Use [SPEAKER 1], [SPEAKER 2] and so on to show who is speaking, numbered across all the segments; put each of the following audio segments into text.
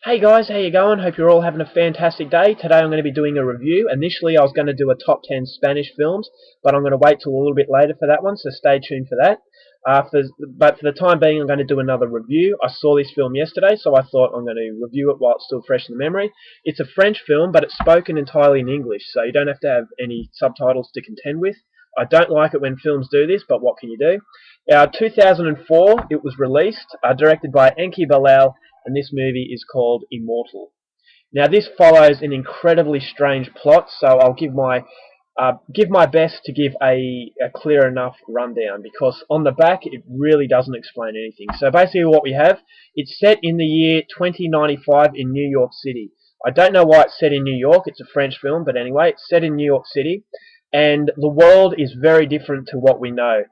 [SPEAKER 1] Hey guys, how you going? Hope you're all having a fantastic day. Today I'm going to be doing a review. Initially I was going to do a top 10 Spanish films, but I'm going to wait till a little bit later for that one, so stay tuned for that. But for the time being I'm going to do another review. I saw this film yesterday, so I thought I'm going to review it while it's still fresh in the memory. It's a French film, but it's spoken entirely in English, so you don't have to have any subtitles to contend with. I don't like it when films do this, but what can you do? 2004 it was released, directed by Enki Bilal, and this movie is called Immortal. Now, this follows an incredibly strange plot, so I'll give my best to give a clear enough rundown, because on the back it really doesn't explain anything. So basically what we have, it's set in the year 2095 in New York City. I don't know why it's set in New York, it's a French film, but anyway, it's set in New York City, and the world is very different to what we know.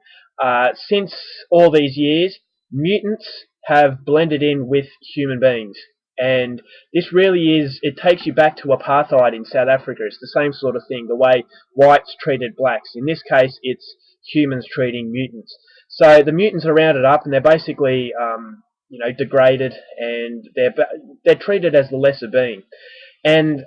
[SPEAKER 1] Since all these years, mutants have blended in with human beings. And this really is, it takes you back to apartheid in South Africa. It's the same sort of thing, the way whites treated blacks. In this case, it's humans treating mutants. So the mutants are rounded up and they're basically, degraded, and they're treated as the lesser being. And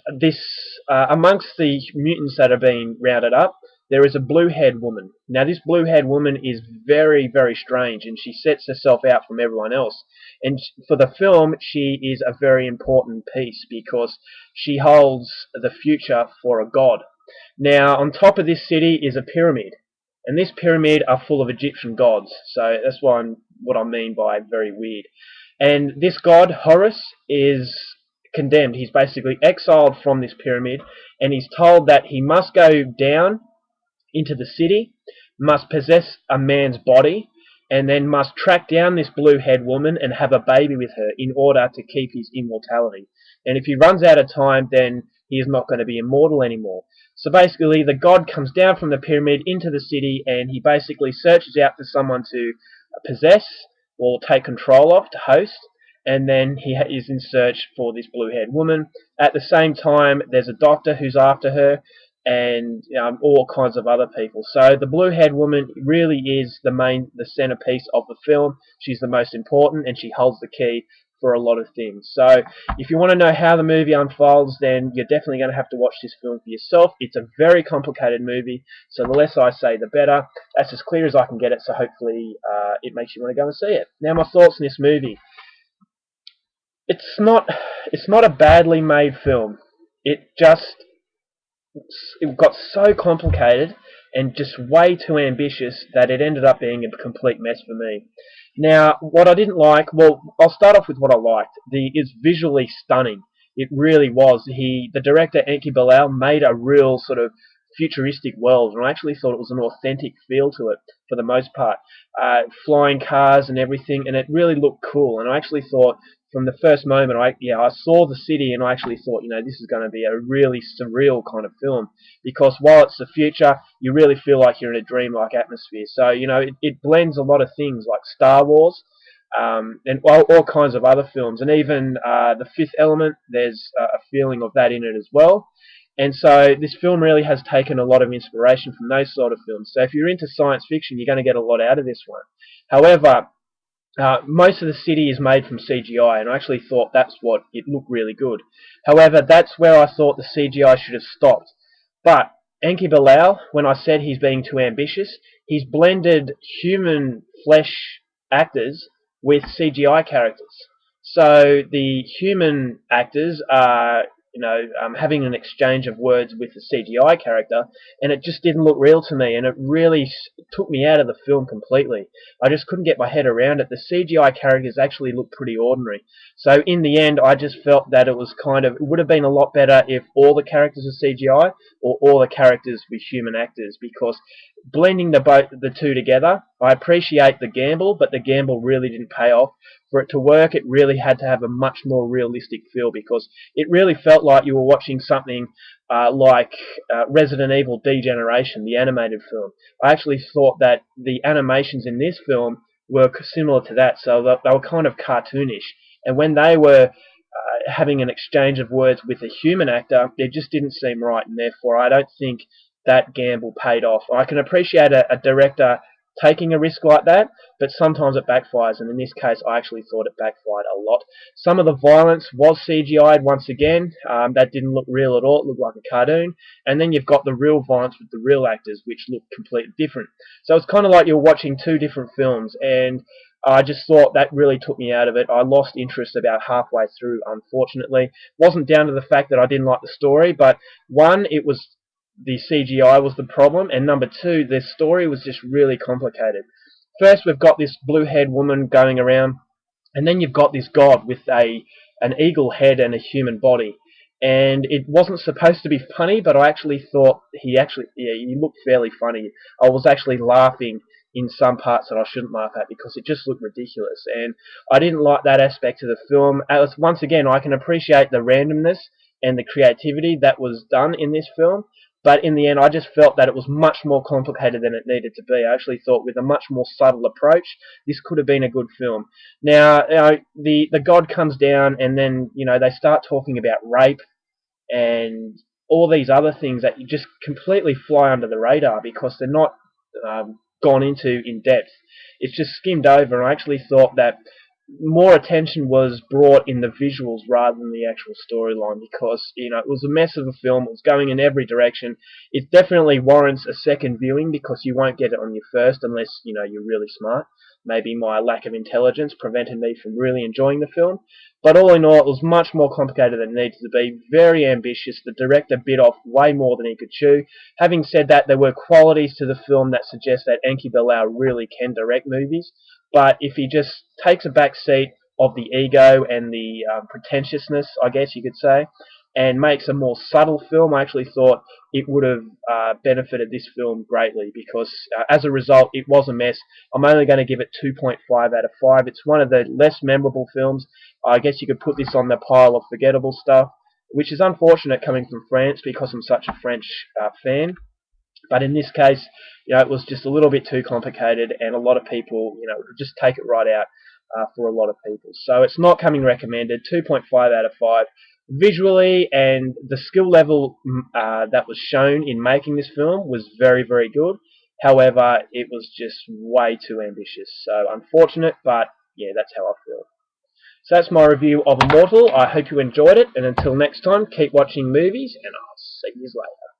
[SPEAKER 1] amongst the mutants that are being rounded up, there is a blue-haired woman. Now, this blue-haired woman is very, very strange, and she sets herself out from everyone else. And for the film, she is a very important piece because she holds the future for a god. Now, on top of this city is a pyramid, and this pyramid are full of Egyptian gods. So that's what I mean by very weird. And this god, Horus, is condemned. He's basically exiled from this pyramid, and he's told that he must go down into the city, must possess a man's body, and then must track down this blue-haired woman and have a baby with her in order to keep his immortality. And if he runs out of time, then he is not going to be immortal anymore. So basically, the god comes down from the pyramid into the city, and he basically searches out for someone to possess or take control of, to host, and then he is in search for this blue-haired woman. At the same time, there's a doctor who's after her, and all kinds of other people. So the blue-haired woman really is the centerpiece of the film. She's the most important, and she holds the key for a lot of things. So if you want to know how the movie unfolds, then you're definitely going to have to watch this film for yourself. It's a very complicated movie, so the less I say, the better. That's as clear as I can get it, so hopefully it makes you want to go and see it. Now, my thoughts on this movie. It's not a badly made film. It got so complicated and just way too ambitious that it ended up being a complete mess for me. Now, what I didn't like, well, I'll start off with what I liked. It's visually stunning. It really was. The director, Enki Bilal, made a real sort of futuristic world, and I actually thought it was an authentic feel to it for the most part. Flying cars and everything, and it really looked cool. And I actually thought, from the first moment, I saw the city, and I actually thought, this is going to be a really surreal kind of film, because while it's the future, you really feel like you're in a dreamlike atmosphere. So it blends a lot of things like Star Wars, and all kinds of other films, and even The Fifth Element. There's a feeling of that in it as well. And so this film really has taken a lot of inspiration from those sort of films. So if you're into science fiction, you're going to get a lot out of this one. However, most of the city is made from CGI, and I actually thought that's what it looked really good. However, that's where I thought the CGI should have stopped. But Enki Bilal, when I said he's being too ambitious, he's blended human flesh actors with CGI characters. So the human actors are having an exchange of words with the CGI character, and it just didn't look real to me, and it really took me out of the film completely. I just couldn't get my head around it. The CGI characters actually looked pretty ordinary. So in the end, I just felt that it would have been a lot better if all the characters were CGI or all the characters were human actors, because blending the two together, I appreciate the gamble, but the gamble really didn't pay off. For it to work, it really had to have a much more realistic feel, because it really felt like you were watching something like Resident Evil Degeneration, the animated film. I actually thought that the animations in this film were similar to that, so they were kind of cartoonish. And when they were having an exchange of words with a human actor, it just didn't seem right, and therefore I don't think that gamble paid off. I can appreciate a director taking a risk like that, but sometimes it backfires, and in this case I actually thought it backfired a lot. Some of the violence was CGI'd once again. That didn't look real at all. It looked like a cartoon. And then you've got the real violence with the real actors, which look completely different. So it's kind of like you're watching two different films, and I just thought that really took me out of it. I lost interest about halfway through, unfortunately. It wasn't down to the fact that I didn't like the story, but one, it was the CGI was the problem, and number two, the story was just really complicated. First, we've got this blue-haired woman going around, and then you've got this god with an eagle head and a human body. And it wasn't supposed to be funny, but I actually thought he looked fairly funny. I was actually laughing in some parts that I shouldn't laugh at because it just looked ridiculous. And I didn't like that aspect of the film. As once again, I can appreciate the randomness and the creativity that was done in this film, but in the end I just felt that it was much more complicated than it needed to be. I actually thought with a much more subtle approach this could have been a good film. Now, the god comes down, and then they start talking about rape and all these other things that you just completely fly under the radar because they're not gone into in depth. It's just skimmed over, and I actually thought that more attention was brought in the visuals rather than the actual storyline, because it was a mess of a film. It was going in every direction. It definitely warrants a second viewing because you won't get it on your first unless you're really smart. Maybe my lack of intelligence prevented me from really enjoying the film. But all in all, it was much more complicated than it needed to be. Very ambitious. The director bit off way more than he could chew. Having said that, there were qualities to the film that suggest that Enki Bilal really can direct movies. But if he just takes a back seat of the ego and the pretentiousness, I guess you could say, and makes a more subtle film, I actually thought it would have benefited this film greatly because as a result it was a mess. I'm only going to give it 2.5 out of 5. It's one of the less memorable films. I guess you could put this on the pile of forgettable stuff, which is unfortunate coming from France because I'm such a French fan. But in this case, it was just a little bit too complicated, and a lot of people, would just take it right out for a lot of people. So it's not coming recommended. 2.5 out of 5. Visually, and the skill level that was shown in making this film was very, very good. However, it was just way too ambitious. So unfortunate, but yeah, that's how I feel. So that's my review of Immortal. I hope you enjoyed it, and until next time, keep watching movies, and I'll see you later.